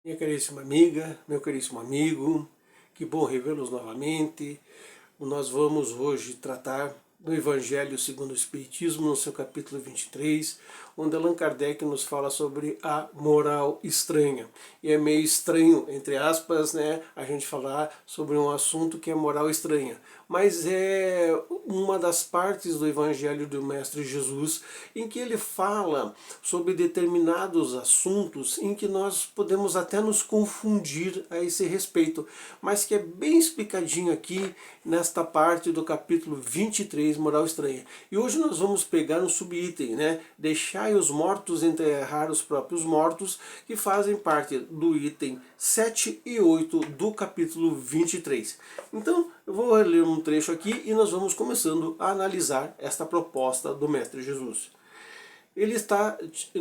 Minha caríssima amiga, meu caríssimo amigo, que bom revê-los novamente. Nós vamos hoje tratar do Evangelho segundo o Espiritismo, no seu capítulo 23, onde Allan Kardec nos fala sobre a moral estranha. E é meio estranho, entre aspas, né, a gente falar sobre um assunto que é moral estranha. Mas é uma das partes do Evangelho do Mestre Jesus em que ele fala sobre determinados assuntos em que nós podemos até nos confundir a esse respeito, mas que é bem explicadinho aqui nesta parte do capítulo 23, Moral Estranha. E hoje nós vamos pegar um subitem, né? Deixai os mortos enterrar os próprios mortos, que fazem parte do item 7 e 8 do capítulo 23. Então, eu vou ler um trecho aqui e nós vamos começando a analisar esta proposta do Mestre Jesus. Ele está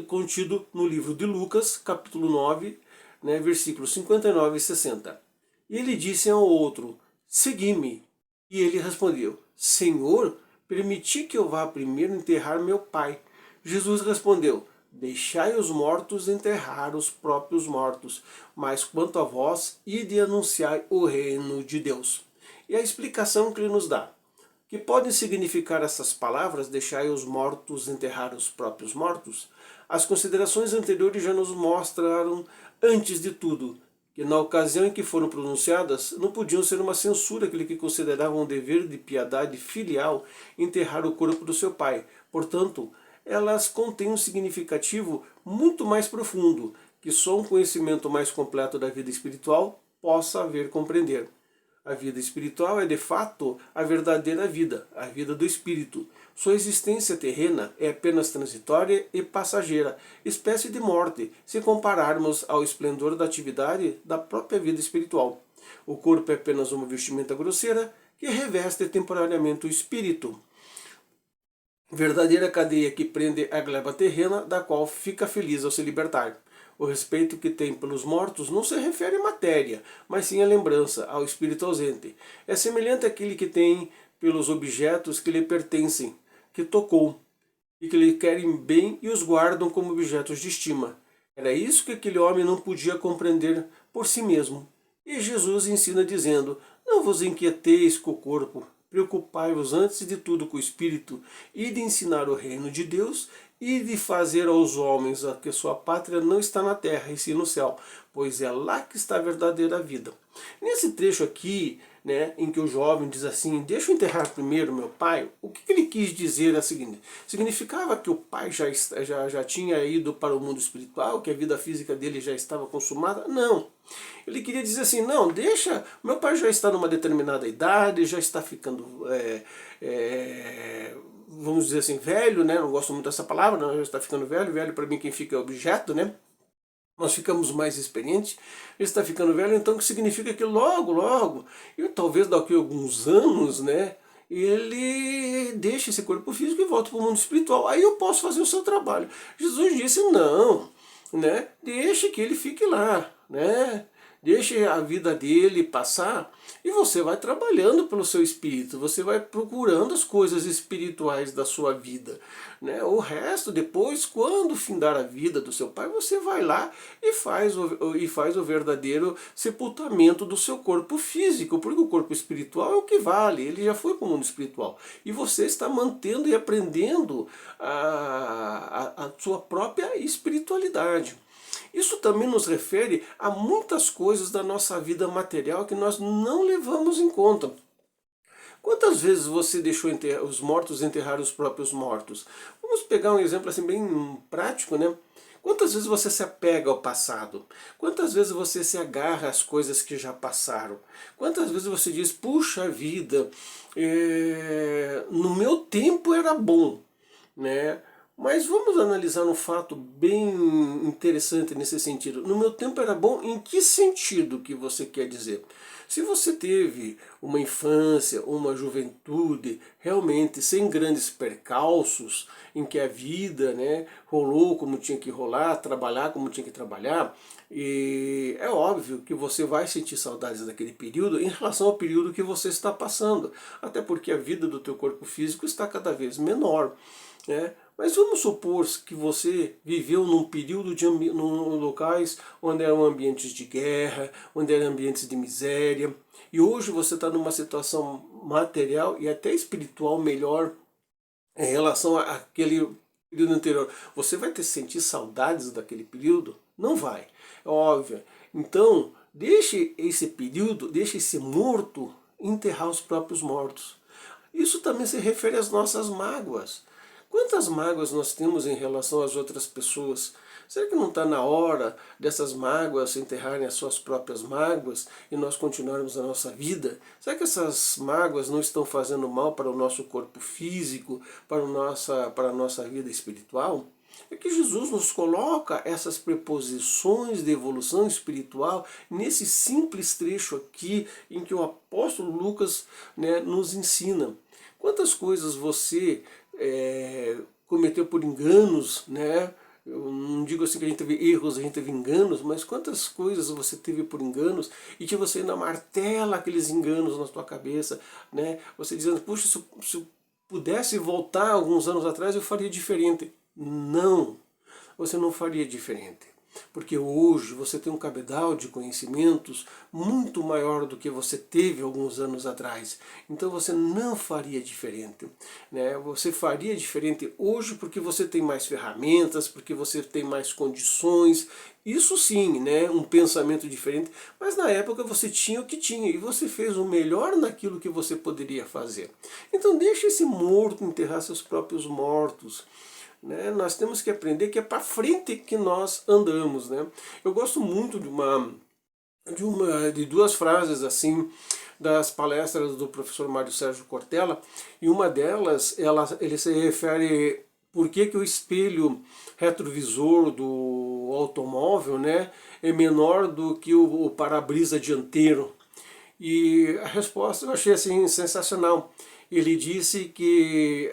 contido no livro de Lucas, capítulo 9, né, versículos 59 e 60. E ele disse ao outro: segui-me. E ele respondeu: Senhor, permiti que eu vá primeiro enterrar meu pai. Jesus respondeu: deixai os mortos enterrar os próprios mortos, mas quanto a vós, ide e anunciai o reino de Deus. E a explicação que ele nos dá: que podem significar essas palavras, deixai os mortos enterrar os próprios mortos? As considerações anteriores já nos mostraram, antes de tudo, que na ocasião em que foram pronunciadas, não podiam ser uma censura aquele que consideravam um dever de piedade filial enterrar o corpo do seu pai. Portanto, elas contêm um significativo muito mais profundo, que só um conhecimento mais completo da vida espiritual possa haver compreender. A vida espiritual é de fato a verdadeira vida, a vida do espírito. Sua existência terrena é apenas transitória e passageira, espécie de morte, se compararmos ao esplendor da atividade da própria vida espiritual. O corpo é apenas uma vestimenta grosseira que reveste temporariamente o espírito. Verdadeira cadeia que prende a gleba terrena, da qual fica feliz ao se libertar. O respeito que tem pelos mortos não se refere à matéria, mas sim à lembrança, ao espírito ausente. É semelhante àquele que tem pelos objetos que lhe pertencem, que tocou, e que lhe querem bem e os guardam como objetos de estima. Era isso que aquele homem não podia compreender por si mesmo. E Jesus ensina dizendo: não vos inquieteis com o corpo, preocupai-vos antes de tudo com o espírito, e de ensinar o reino de Deus, e de fazer aos homens a que sua pátria não está na terra, e sim no céu, pois é lá que está a verdadeira vida. Nesse trecho aqui, né, em que o jovem diz assim: deixa eu enterrar primeiro meu pai, o que ele quis dizer é o seguinte: significava que o pai já tinha ido para o mundo espiritual, que a vida física dele já estava consumada? Não. Ele queria dizer assim: não, deixa, meu pai já está numa determinada idade, já está ficando, vamos dizer assim, velho, né? Não gosto muito dessa palavra, não, já está ficando velho, velho para mim quem fica é objeto, né? Nós ficamos mais experientes, ele está ficando velho, então que significa que logo, logo, e talvez daqui a alguns anos, né, ele deixa esse corpo físico e volta para o mundo espiritual. Aí eu posso fazer o seu trabalho. Jesus disse: não, né, deixe que ele fique lá, né, deixe a vida dele passar e você vai trabalhando pelo seu espírito, você vai procurando as coisas espirituais da sua vida, né? O resto depois, quando findar a vida do seu pai, você vai lá e faz o verdadeiro sepultamento do seu corpo físico, porque o corpo espiritual é o que vale, ele já foi para o mundo espiritual. E você está mantendo e aprendendo a sua própria espiritualidade. Isso também nos refere a muitas coisas da nossa vida material que nós não levamos em conta. Quantas vezes você deixou os mortos enterrar os próprios mortos? Vamos pegar um exemplo assim bem prático, né? Quantas vezes você se apega ao passado? Quantas vezes você se agarra às coisas que já passaram? Quantas vezes você diz: puxa vida, no meu tempo era bom, né? Mas vamos analisar um fato bem interessante nesse sentido. No meu tempo era bom, em que sentido que você quer dizer? Se você teve uma infância, uma juventude realmente sem grandes percalços, em que a vida, né, rolou como tinha que rolar, trabalhar como tinha que trabalhar, e é óbvio que você vai sentir saudades daquele período em relação ao período que você está passando, até porque a vida do teu corpo físico está cada vez menor, né? Mas vamos supor que você viveu num período de num locais onde eram ambientes de guerra, onde eram ambientes de miséria, e hoje você está numa situação material e até espiritual melhor em relação àquele período anterior. Você vai ter sentir saudades daquele período? Não vai, é óbvio. Então, deixe esse período, deixe esse morto enterrar os próprios mortos. Isso também se refere às nossas mágoas. Quantas mágoas nós temos em relação às outras pessoas? Será que não está na hora dessas mágoas enterrarem as suas próprias mágoas e nós continuarmos a nossa vida? Será que essas mágoas não estão fazendo mal para o nosso corpo físico, para a nossa vida espiritual? É que Jesus nos coloca essas preposições de evolução espiritual nesse simples trecho aqui em que o apóstolo Lucas, né, nos ensina. Quantas coisas você cometeu por enganos, né? Eu não digo assim que a gente teve erros, a gente teve enganos, mas quantas coisas você teve por enganos e que você ainda martela aqueles enganos na sua cabeça, né? Você dizendo, puxa, se eu pudesse voltar alguns anos atrás eu faria diferente. Não, você não faria diferente. Porque hoje você tem um cabedal de conhecimentos muito maior do que você teve alguns anos atrás. Então você não faria diferente, né? Você faria diferente hoje porque você tem mais ferramentas, porque você tem mais condições. Isso sim, né? Um pensamento diferente. Mas na época você tinha o que tinha e você fez o melhor naquilo que você poderia fazer. Então deixe esse morto enterrar seus próprios mortos. Né? Nós temos que aprender que é para frente que nós andamos. Né? Eu gosto muito de duas frases assim das palestras do professor Mário Sérgio Cortella, e uma delas ele se refere por que o espelho retrovisor do automóvel, né, é menor do que o para-brisa dianteiro. E a resposta eu achei assim sensacional. Ele disse que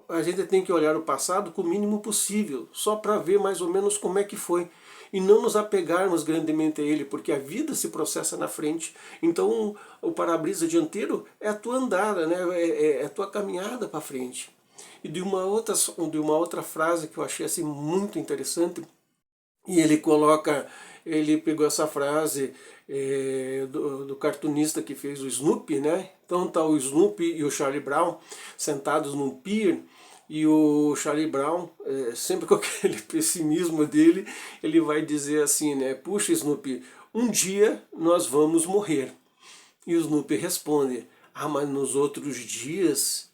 a gente tem que olhar o passado com o mínimo possível, só para ver mais ou menos como é que foi. E não nos apegarmos grandemente a ele, porque a vida se processa na frente. Então o para-brisa dianteiro é a tua andada, né? É a tua caminhada para frente. E de uma outra frase que eu achei assim muito interessante, e ele pegou essa frase do cartunista que fez o Snoopy, né? Então tá o Snoopy e o Charlie Brown sentados num pier, e o Charlie Brown, sempre com aquele pessimismo dele, ele vai dizer assim, né? Puxa, Snoopy, um dia nós vamos morrer. E o Snoopy responde, mas nos outros dias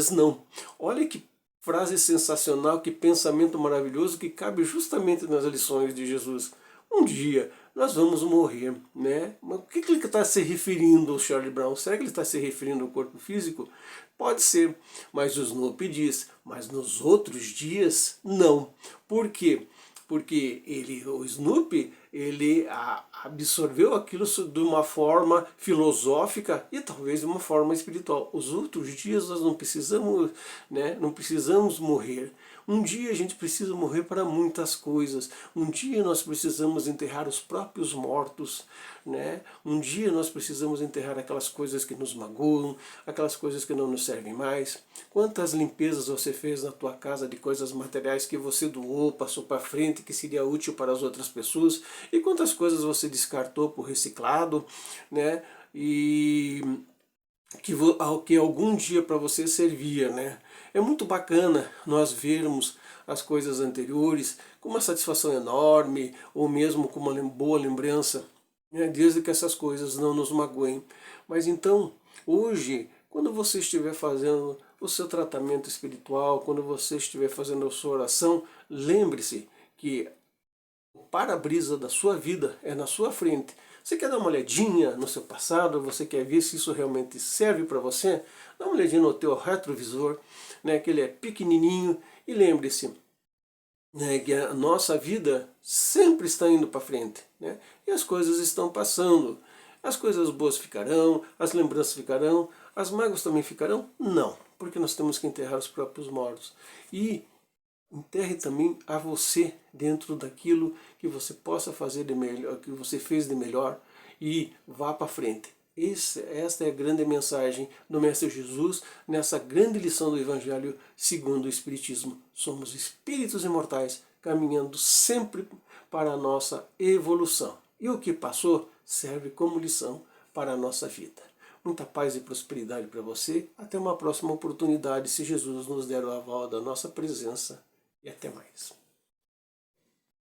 não. Olha que frase sensacional, que pensamento maravilhoso que cabe justamente nas lições de Jesus. Um dia nós vamos morrer, né? Mas o que ele está se referindo ao Charlie Brown? Será que ele está se referindo ao corpo físico? Pode ser, mas o Snoopy diz, mas nos outros dias não. Por quê? Porque o Snoopy, ele absorveu aquilo de uma forma filosófica e talvez de uma forma espiritual. Os outros dias nós não precisamos, né, não precisamos morrer. Um dia a gente precisa morrer para muitas coisas. Um dia nós precisamos enterrar os próprios mortos, né? Um dia nós precisamos enterrar aquelas coisas que nos magoam, aquelas coisas que não nos servem mais. Quantas limpezas você fez na tua casa de coisas materiais que você doou, passou para frente, que seria útil para as outras pessoas, e quantas coisas você descartou por reciclado, né? E que algum dia para você servia, né? É muito bacana nós vermos as coisas anteriores com uma satisfação enorme, ou mesmo com uma boa lembrança, né? Desde que essas coisas não nos magoem. Mas então, hoje, quando você estiver fazendo o seu tratamento espiritual, quando você estiver fazendo a sua oração, lembre-se que o para-brisa da sua vida é na sua frente. Você quer dar uma olhadinha no seu passado? Você quer ver se isso realmente serve para você? Dá uma olhadinha no teu retrovisor, né, que ele é pequenininho, e lembre-se, né, que a nossa vida sempre está indo para frente, né, e as coisas estão passando. As coisas boas ficarão, as lembranças ficarão, as mágoas também ficarão? Não, porque nós temos que enterrar os próprios mortos. E enterre também a você dentro daquilo que você possa fazer de melhor, que você fez de melhor, e vá para frente. Esta é a grande mensagem do Mestre Jesus nessa grande lição do Evangelho segundo o Espiritismo. Somos espíritos imortais caminhando sempre para a nossa evolução. E o que passou serve como lição para a nossa vida. Muita paz e prosperidade para você. Até uma próxima oportunidade, se Jesus nos der o aval da nossa presença. E até mais.